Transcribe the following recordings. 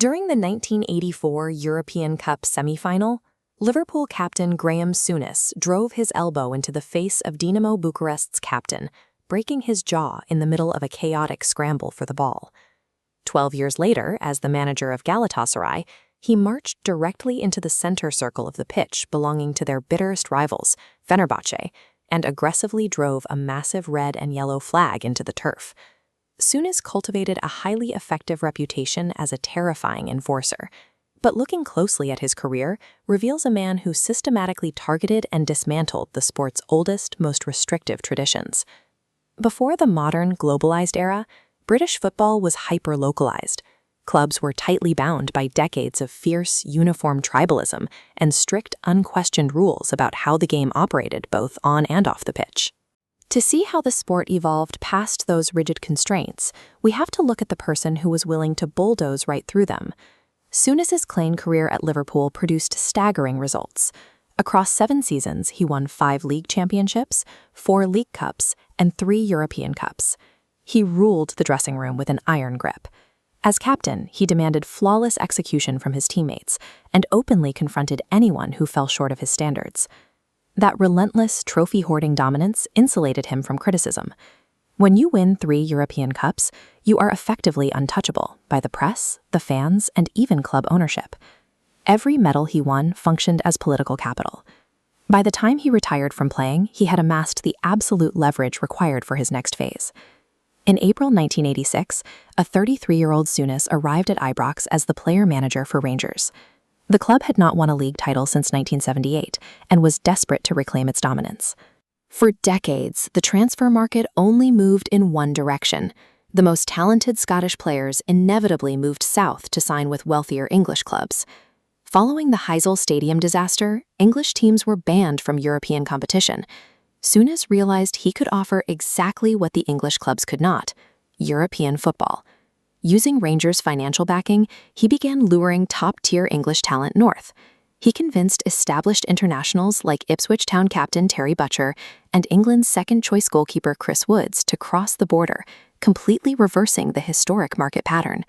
During the 1984 European Cup semi-final, Liverpool captain Graeme Souness drove his elbow into the face of Dinamo Bucharest's captain, breaking his jaw in the middle of a chaotic scramble for the ball. 12 years later, as the manager of Galatasaray, he marched directly into the center circle of the pitch belonging to their bitterest rivals, Fenerbahce, and aggressively drove a massive red and yellow flag into the turf. Souness cultivated a highly effective reputation as a terrifying enforcer, but looking closely at his career reveals a man who systematically targeted and dismantled the sport's oldest, most restrictive traditions. Before the modern, globalized era, British football was hyper-localized. Clubs were tightly bound by decades of fierce, uniform tribalism and strict, unquestioned rules about how the game operated both on and off the pitch. To see how the sport evolved past those rigid constraints, we have to look at the person who was willing to bulldoze right through them. Souness's clean career at Liverpool produced staggering results. Across 7 seasons, he won 5 league championships, 4 league cups, and 3 European Cups. He ruled the dressing room with an iron grip. As captain, he demanded flawless execution from his teammates and openly confronted anyone who fell short of his standards. That relentless, trophy-hoarding dominance insulated him from criticism. When you win 3 European Cups, you are effectively untouchable by the press, the fans, and even club ownership. Every medal he won functioned as political capital. By the time he retired from playing, he had amassed the absolute leverage required for his next phase. In April 1986, a 33-year-old Souness arrived at Ibrox as the player-manager for Rangers. The club had not won a league title since 1978 and was desperate to reclaim its dominance. For decades, the transfer market only moved in one direction. The most talented Scottish players inevitably moved south to sign with wealthier English clubs. Following the Heysel Stadium disaster, English teams were banned from European competition. Souness realized he could offer exactly what the English clubs could not: European football. Using Rangers' financial backing, he began luring top-tier English talent north. He convinced established internationals like Ipswich Town captain Terry Butcher and England's second-choice goalkeeper Chris Woods to cross the border, completely reversing the historic market pattern.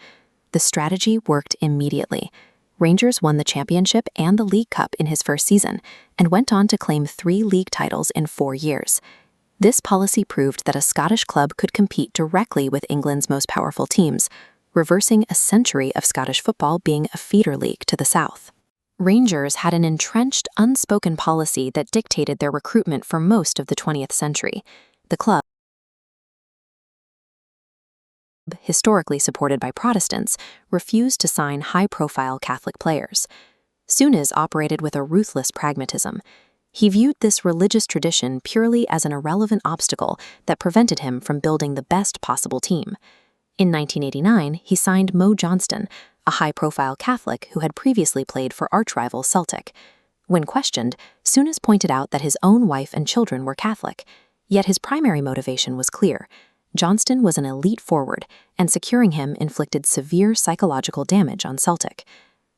The strategy worked immediately. Rangers won the championship and the League Cup in his first season and went on to claim 3 league titles in 4 years. This policy proved that a Scottish club could compete directly with England's most powerful teams, reversing a century of Scottish football being a feeder league to the south. Rangers had an entrenched, unspoken policy that dictated their recruitment for most of the 20th century. The club, historically supported by Protestants, refused to sign high-profile Catholic players. Souness operated with a ruthless pragmatism. He viewed this religious tradition purely as an irrelevant obstacle that prevented him from building the best possible team. In 1989, he signed Mo Johnston, a high-profile Catholic who had previously played for arch-rival Celtic. When questioned, Souness pointed out that his own wife and children were Catholic, yet his primary motivation was clear. Johnston was an elite forward, and securing him inflicted severe psychological damage on Celtic.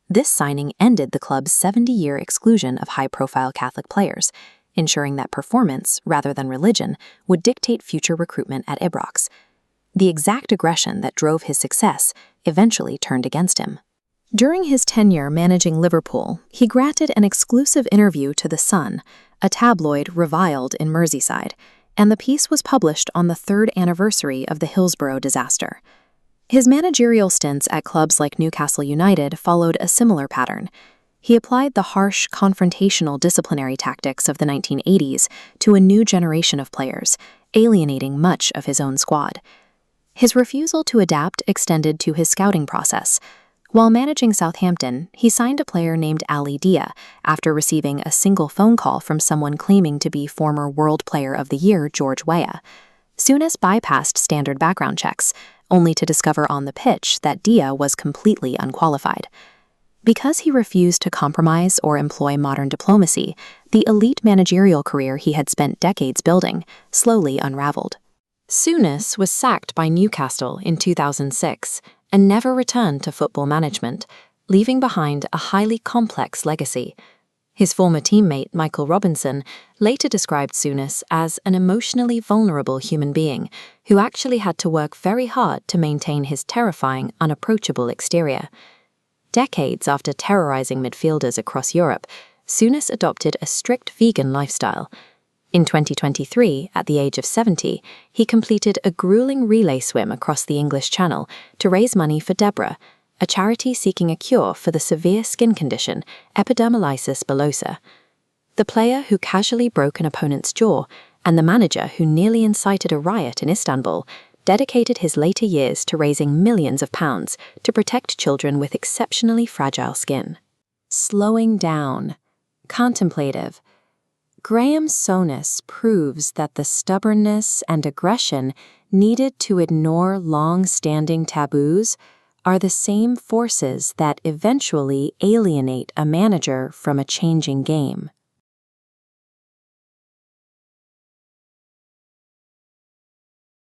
This signing ended the club's 70-year exclusion of high-profile Catholic players, ensuring that performance, rather than religion, would dictate future recruitment at Ibrox. The exact aggression that drove his success eventually turned against him. During his tenure managing Liverpool, he granted an exclusive interview to The Sun, a tabloid reviled in Merseyside, and the piece was published on the 3rd anniversary of the Hillsborough disaster. His managerial stints at clubs like Newcastle United followed a similar pattern. He applied the harsh, confrontational disciplinary tactics of the 1980s to a new generation of players, alienating much of his own squad. His refusal to adapt extended to his scouting process. While managing Southampton, he signed a player named Ali Dia after receiving a single phone call from someone claiming to be former World Player of the Year George Weah. Souness bypassed standard background checks, only to discover on the pitch that Dia was completely unqualified. Because he refused to compromise or employ modern diplomacy, the elite managerial career he had spent decades building slowly unraveled. Souness was sacked by Newcastle in 2006 and never returned to football management, leaving behind a highly complex legacy. His former teammate, Michael Robinson, later described Souness as an emotionally vulnerable human being who actually had to work very hard to maintain his terrifying, unapproachable exterior. Decades after terrorizing midfielders across Europe, Souness adopted a strict vegan lifestyle. In 2023, at the age of 70, he completed a grueling relay swim across the English Channel to raise money for Deborah, a charity seeking a cure for the severe skin condition epidermolysis bullosa. The player who casually broke an opponent's jaw and the manager who nearly incited a riot in Istanbul dedicated his later years to raising millions of pounds to protect children with exceptionally fragile skin. Slowing down. Contemplative. Graeme Souness proves that the stubbornness and aggression needed to ignore long-standing taboos are the same forces that eventually alienate a manager from a changing game.